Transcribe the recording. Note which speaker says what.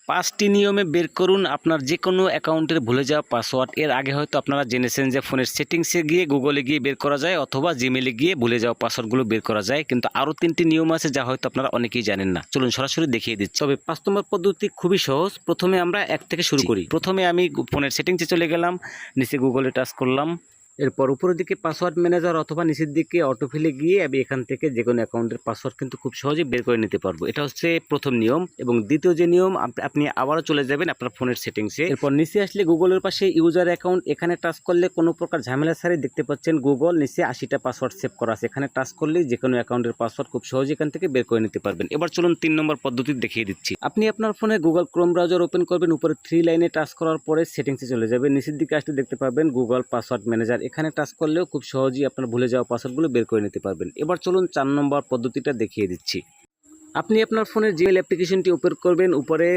Speaker 1: 5টি নিয়মে বের করুন আপনার যে কোনো অ্যাকাউন্টের ভুলে যাওয়া পাসওয়ার্ড। এর আগে হয়তো আপনারা জেনেছেন যে ফোনের সেটিংসে গিয়ে গুগলে গিয়ে বের করা যায় অথবা জিমেলে গিয়ে ভুলে যাওয়া পাসওয়ার্ডগুলো বের করা যায়, কিন্তু আরও 3টি নিয়ম আছে যা হয়তো আপনারা অনেকেই জানেন না। চলুন সরাসরি দেখিয়ে দিচ্ছি। তবে 5 নম্বর পদ্ধতি খুবই সহজ। প্রথমে আমরা 1 থেকে শুরু করি। প্রথমে আমি ফোনের সেটিংসে চলে গেলাম, নিচে গুগলে টাচ করলাম, এরপর উপরের দিকে পাসওয়ার্ড ম্যানেজার অথবা নিচের দিকে অটোফিলে গিয়ে আমি এখান থেকে যে কোনো অ্যাকাউন্টের পাসওয়ার্ড কিন্তু খুব সহজেই বের করে নিতে পারবো। এটা হচ্ছে প্রথম নিয়ম। এবং দ্বিতীয় যে নিয়ম, আপনি আবারও চলে যাবেন আপনার ফোনের সেটিংসে। এরপর নিচে আসলে গুগলের পাশে ইউজার অ্যাকাউন্ট, এখানে টাচ করলে কোনো প্রকার ঝামেলা ছাড়াই দেখতে পাচ্ছেন গুগল নিচে 80টা পাসওয়ার্ড সেভ করা আছে। এখানে টাচ করলেই যে কোনো অ্যাকাউন্টের পাসওয়ার্ড খুব সহজে এখান থেকে বের করে নিতে পারবেন। এবার চলুন 3 নম্বর পদ্ধতি দেখিয়ে দিচ্ছি। আপনি আপনার ফোনে গুগল ক্রোম ব্রাউজার ওপেন করবেন, উপরে 3 লাইনে টাচ করার পরে সেটিংসে চলে যাবেন, নিচের দিকে আসলে দেখতে পাবেন গুগল পাসওয়ার্ড ম্যানেজার। এখানে টাচ করলেও খুব সহজেই আপনার ভুলে যাওয়া পাসওয়ার্ডগুলো বের করে নিতে পারবেন। এবার চলুন 4 নম্বর পদ্ধতিটা দেখিয়ে দিচ্ছি। আপনি আপনার ফোনের জিমেইল অ্যাপ্লিকেশনটি ওপেন করবেন, উপরে